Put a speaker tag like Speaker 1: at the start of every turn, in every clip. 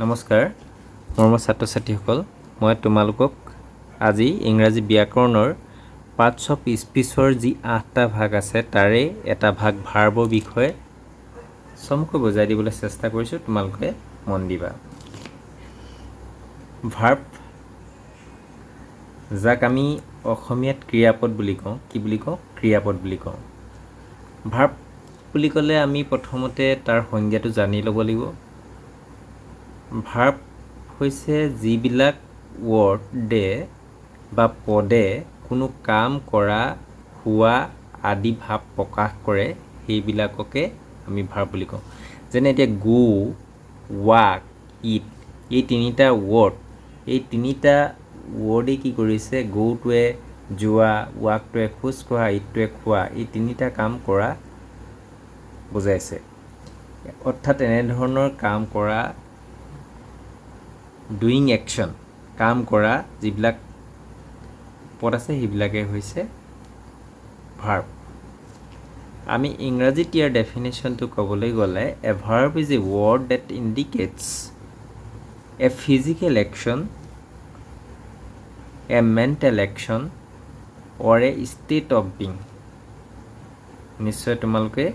Speaker 1: নমস্কাৰ মৰমৰ ছাত্ৰ ছাত্ৰীসকল মই তোমালোকক আজি ইংৰাজী ব্যাকৰণৰ পাৰ্টছ অফ স্পীচৰ যি 8টা ভাগ আছে তাৰে এটা ভাগ ভাৰ্বৰ বিষয়ে চমুকৈ বুজাই দিবলৈ চেষ্টা কৰিছোঁ তোমালোকে মন দিবা ভাৰ্ব যাক আমি অসমীয়াত ক্ৰিয়াপদ বুলি কওঁ কি বুলি কওঁ ক্ৰিয়াপদ বুলি কওঁ ভাৰ্ব বুলি ক'লে আমি প্ৰথমতে তাৰ সংজ্ঞাটো জানি ল'ব লাগিব ভাৰ্ব হৈছে যিবিলাক ৱৰ্ডে বা পদে কোনো কাম কৰা হোৱা আদি ভাৱ প্ৰকাশ কৰে সেইবিলাককে আমি ভাৰ্ব বুলি কওঁ যেনে এতিয়া গো ৱাক ইট এই তিনিটা ৱৰ্ডে কি কৰিছে গোটোৱে যোৱা ৱাকটোৱে খোজ কঢ়া ইটটোৱে খোৱা এই তিনিটা কাম কৰা বুজাইছে অৰ্থাৎ এনেধৰণৰ কাম কৰা ডুইং একশ্যন কাম কৰা যিবিলাক পদ আছে সেইবিলাকে হৈছে ভাৰ্ব আমি ইংৰাজীত ইয়াৰ ডেফিনেশ্যনটো ক'বলৈ গ'লে a verb is a word that indicates a physical action a mental action or a state of being নিশ্চয় তোমালোকে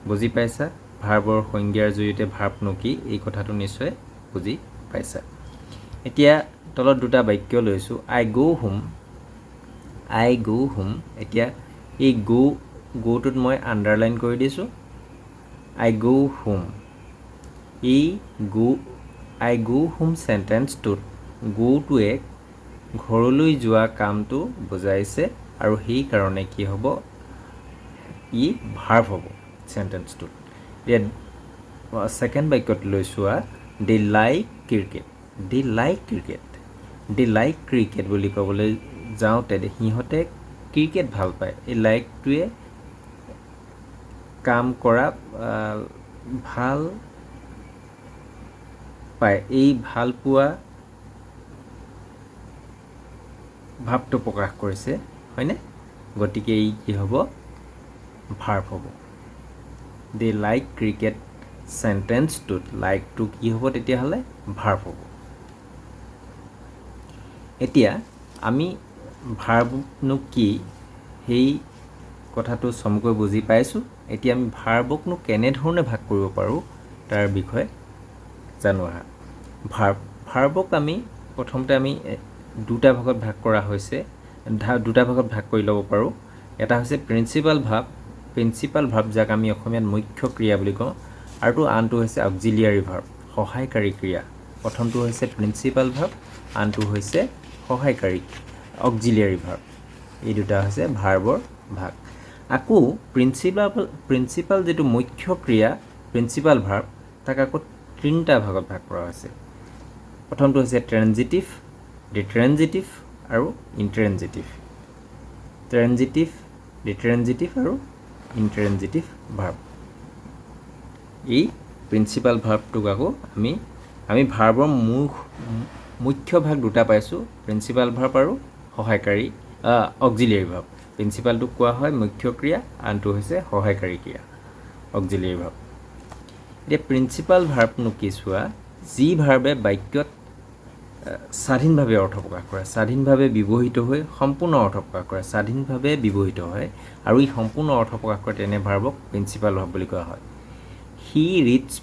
Speaker 1: বুজি পাইছা ভাৰ্বৰ সংজ্ঞাৰ জৰিয়তে ভাৰ্বনো কি এই কথাটো নিশ্চয় বুজি পাইছা এতিয়া তলত দুটা বাক্য লৈছোঁ আই গো হোম এতিয়া এই গোটোত মই আণ্ডাৰলাইন কৰি দিছোঁ আই গো হোম এই আই গো হোম চেণ্টেন্সটোত গোটোৱে ঘৰলৈ যোৱা কামটো বুজাইছে আৰু সেইকাৰণে কি হ'ব ই ভাৰ্ব হ'ব চেণ্টেন্সটোত এতিয়া ছেকেণ্ড বাক্যত লৈছোঁ দে লাইক ক্ৰিকেট বুলি ক'বলৈ যাওঁতে সিহঁতে ক্ৰিকেট ভাল পায় এই লাইকটোৱে কাম কৰা ভাল পায় এই ভাল পোৱা ভাৱটো প্ৰকাশ কৰিছে হয়নে গতিকে এই কি হ'ব ভাৰ্ব হ'ব দে লাইক ক্ৰিকেট চেণ্টেন্সটোত লাইকটো কি হ'ব তেতিয়াহ'লে ভাৰ্ব হ'ব এতিয়া আমি ভাৰ্বনো কি সেই কথাটো চমুকৈ বুজি পাইছোঁ এতিয়া আমি ভাৰ্বকনো কেনেধৰণে ভাগ কৰিব পাৰোঁ তাৰ বিষয়ে জানো আহা ভাৰ্বক আমি প্ৰথমতে আমি দুটা ভাগত ভাগ কৰা হৈছে দুটা ভাগত ভাগ কৰি ল'ব পাৰোঁ এটা হৈছে প্ৰিন্সিপাল ভাৰ্ব যাক আমি অসমীয়াত মুখ্য ক্ৰিয়া বুলি কওঁ আৰু আনটো হৈছে অক্সিলিয়াৰী ভাৰ্ব সহায়কাৰী ক্ৰিয়া প্ৰথমটো হৈছে প্ৰিন্সিপাল ভাৰ্ব আনটো হৈছে সহায়কাৰী অক্সিলিয়াৰী ভাৰ্ব এই দুটা হৈছে ভাৰ্বৰ ভাগ আকৌ প্ৰিন্সিপাল যিটো মুখ্য ক্ৰিয়া প্ৰিন্সিপাল ভাৰ্ব তাক আকৌ তিনিটা ভাগত ভাগ কৰা হৈছে প্ৰথমটো হৈছে ট্ৰেনজিটিভ ডিট্ৰেনজিটিভ আৰু ডিট্ৰেনজিটিভ আৰু ইণ্ট্ৰেনজিটিভ ভাৰ্ব এই প্ৰিন্সিপাল ভাৰ্বটোক আকৌ আমি ভাৰ্বৰ মুখ্য ভাগ দুটা পাইছোঁ প্ৰিন্সিপাল ভাৰ্ব আৰু সহায়কাৰী অক্সিলিয়াৰী ভাৰ্ব প্ৰিন্সিপালটোক কোৱা হয় মুখ্য ক্ৰিয়া আনটো হৈছে সহায়কাৰী ক্ৰিয়া অক্সিলিয়াৰী ভাৰ্ব এতিয়া প্ৰিন্সিপাল ভাৰ্বনো কি চোৱা যি ভাৰ্বে বাক্যত স্বাধীনভাৱে অৰ্থ প্ৰকাশ কৰে স্বাধীনভাৱে ব্যৱহৃত হৈ সম্পূৰ্ণ অৰ্থ প্ৰকাশ কৰে স্বাধীনভাৱে ব্যৱহৃত হয় আৰু ই সম্পূৰ্ণ অৰ্থ প্ৰকাশ কৰে তেনে ভাৰ্বক প্ৰিন্সিপাল ভাৰ্ব বুলি কোৱা হয় হি ৰিডছ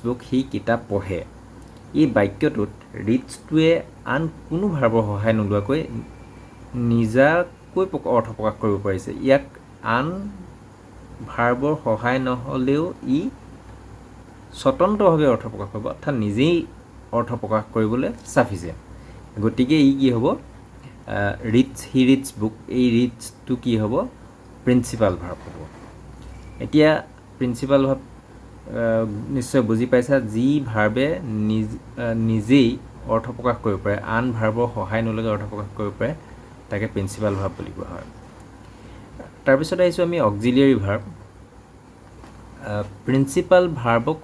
Speaker 1: বুক সি কিতাপ পঢ়ে এই বাক্যটোত ৰিডছটোৱে আন কোনো ভাৰ্বৰ সহায় নোলোৱাকৈ নিজাকৈ অৰ্থ প্ৰকাশ কৰিব পাৰিছে ইয়াক আন ভাৰ্বৰ সহায় নহ'লেও ই স্বতন্ত্ৰভাৱে অৰ্থ প্ৰকাশ কৰিব অৰ্থাৎ নিজেই অৰ্থ প্ৰকাশ কৰিবলৈ চাফিচিয়েণ্ট গতিকে ই কি হ'ব হি ৰিডছ বুক এই ৰিডছটো কি হ'ব প্ৰিন্সিপাল ভাৰ্ব হ'ব এতিয়া প্ৰিন্সিপাল ভাৰ্ব নিশ্চয় বুজি পাইছা যি ভাৰ্বে নিজেই অৰ্থ প্ৰকাশ কৰিব পাৰে আন ভাৰ্বৰ সহায় নল'লে অৰ্থ প্ৰকাশ কৰিব পাৰে তাকে প্ৰিন্সিপাল ভাৰ্ব বুলি কোৱা হয় তাৰপিছত আহিছোঁ আমি অক্সিলিয়াৰী ভাৰ্ব প্ৰিন্সিপাল ভাৰ্বক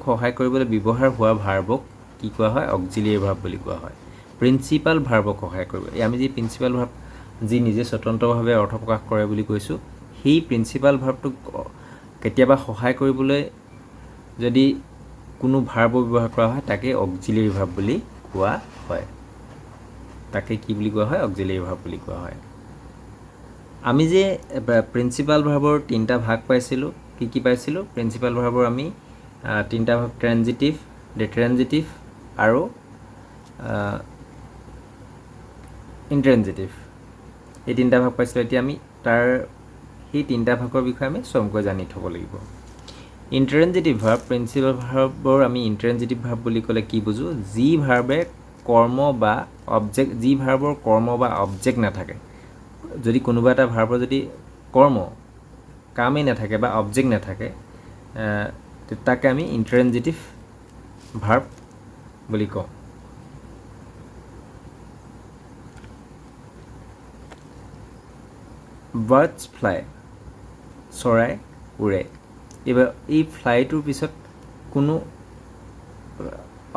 Speaker 1: সহায় কৰিবলৈ ব্যৱহাৰ হোৱা ভাৰ্বক কি কোৱা হয় অক্সিলিয়াৰী ভাৰ্ব বুলি কোৱা হয় প্ৰিন্সিপাল ভাৰ্বক সহায় কৰিবলৈ আমি যি প্ৰিন্সিপাল ভাৰ্ব যি নিজে স্বতন্ত্ৰভাৱে অৰ্থ প্ৰকাশ কৰে বুলি কৈছোঁ সেই প্ৰিন্সিপাল ভাৰ্বটোক কেতিয়াবা সহায় কৰিবলৈ যদি কোনো ভাৰ্ব ব্যৱহাৰ কৰা হয় তাকে অক্সিলিয়াৰী ভাৰ্ব বুলি কোৱা হয়। তাকে কি বুলি কোৱা হয়? অক্সিলিয়াৰী ভাৰ্ব বুলি কোৱা হয়। আমি যে প্ৰিন্সিপাল ভাৰ্বৰ তিনিটা ভাগ পাইছিলোঁ, কি পাইছিলোঁ? প্ৰিন্সিপাল ভাৰ্বৰ আমি তিনিটা ভাগ, ট্ৰেনজিটিভ, ডিট্ৰেনজিটিভ আৰু ইনট্ৰেনজিটিভ, এই তিনিটা ভাগ পাইছিলোঁ। এতিয়া আমি সেই তিনিটা ভাগৰ বিষয়ে আমি চমুকৈ জানি থ'ব লাগিব। ইনট্ৰেনজিটিভ ভাৰ্ব, প্ৰিন্সিপাল ভাৰ্বৰ আমি ইনট্ৰেনজিটিভ ভাৰ্ব বুলি ক'লে কি বুজোঁ? যি ভাৰ্বে কৰ্ম বা অবজেক্ট, যি ভাৰ্বৰ কৰ্ম বা অবজেক্ট নাথাকে। যদি কোনোবা এটা ভাৰ্বৰ যদি কামেই নাথাকে বা অবজেক্ট নাথাকে, তাকে আমি ইনট্ৰেনজিটিভ ভাৰ্ব বুলি কওঁ। বাৰ্ডছ ফ্লাই, চৰাই উৰে। এইবাৰ এই ফ্লাইটোৰ পিছত কোনো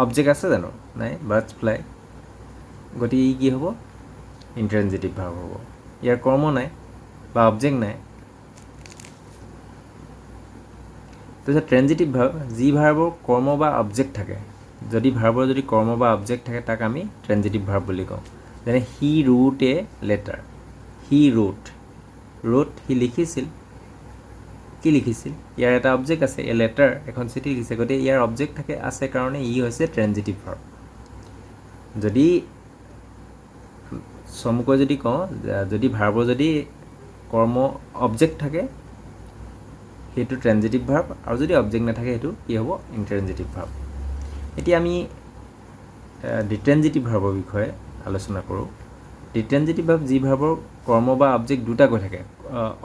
Speaker 1: অবজেক্ট আছে জানো? নাই। বাৰ্ডছ ফ্লাই, গতিকে ই কি হ'ব? ইনট্ৰেনজিটিভ ভাৰ্ব হ'ব। ইয়াৰ কৰ্ম নাই বা অবজেক্ট নাই। তাৰপিছত ট্ৰেনজিটিভ ভাৰ্ব, যি ভাৰ্বৰ কৰ্ম বা অবজেক্ট থাকে। যদি ভাৰ্বৰ যদি কৰ্ম বা অবজেক্ট থাকে তাক আমি ট্ৰেনজিটিভ ভাৰ্ব বুলি কওঁ। যেনে he wrote a letter, he wrote, সি লিখিছিল। কি লিখিছিল? ইয়াৰ এটা অবজেক্ট আছে, এ লেটাৰ, এখন চিঠি লিখিছে। গতিকে ইয়াৰ অবজেক্ট আছে কাৰণে ই হৈছে ট্ৰেনজিটিভ ভাৰ্ব। যদি চমুকৈ যদি কওঁ, যদি ভাৰ্বৰ যদি কৰ্ম অবজেক্ট থাকে সেইটো ট্ৰেনজিটিভ ভাৰ্ব, আৰু যদি অবজেক্ট নাথাকে সেইটো কি হ'ব? ইনট্ৰেনজিটিভ ভাৰ্ব। এতিয়া আমি ডিট্ৰেনজিটিভ ভাৰ্বৰ বিষয়ে আলোচনা কৰোঁ। ডিট্ৰেনজিটিভ ভাৰ্ব, যি ভাৰ্বৰ কৰ্ম বা অবজেক্ট দুটাকৈ থাকে।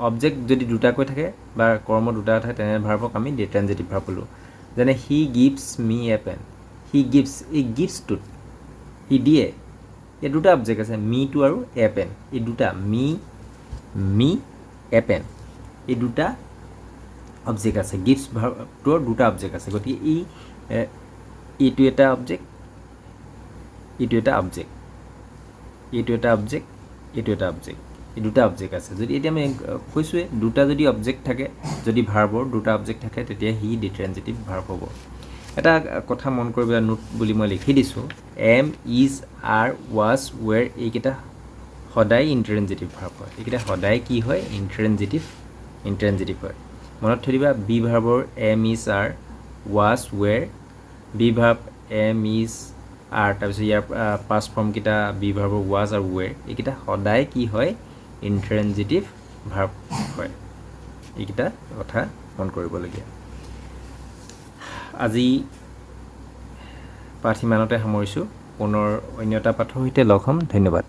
Speaker 1: অবজেক্ট যদি দুটাকৈ থাকে বা কৰ্ম দুটা থাকে তেনে ভাৰ্বক আমি ডিট্ৰেনজিটিভ ভাৰ্ব বোলোঁ। যেনে he gives me a pen, he gives, এই গিভছটোত সি দিয়ে, এই দুটা অবজেক্ট আছে, মিটো আৰু এ পেন। এই দুটা মি এ পেন, এই দুটা অবজেক্ট আছে। গিভছ ভাৰ্বটোৰ দুটা অবজেক্ট আছে। গতিকে এইটো এটা অবজেক্ট, এইটো এটা অবজেক্ট, এইটো এটা অবজেক্ট, এইটো এটা অবজেক্ট, এই দুটা অবজেক্ট আছে। যদি এতিয়া আমি কৈছোঁৱে, দুটা যদি অবজেক্ট থাকে, যদি ভাৰ্বৰ দুটা অবজেক্ট থাকে তেতিয়া সি ডিট্ৰেনজিটিভ ভাৰ্ব হ'ব। এটা কথা মন কৰিবলৈ নোট বুলি মই লিখি দিছোঁ, এম, ইজ, আৰ, ৱাজ, ৱেৰ, এইকেইটা সদায় ইনট্ৰেনজিটিভ ভাৰ্ব হয়। এইকেইটা সদায় কি হয়? ইনট্ৰেনজিটিভ হয়। মনত থৈ দিবা, বি ভাৰ্বৰ am, is, are, was, were, be verb am, is, are, তাৰপিছত ইয়াৰ পাষ্ট ফৰ্মকেইটা বি ভাৰ্বৰ ৱাজ আৰু ৱেৰ, এইকেইটা সদায় কি হয়? ইনট্ৰেনজিটিভ ভাৰ্ব হয়। এইকেইটা কথা মন কৰিবলগীয়া। আজি পাঠ ইমানতে সামৰিছোঁ। পুনৰ অন্য এটা পাঠৰ সৈতে লগ হ'ম। ধন্যবাদ।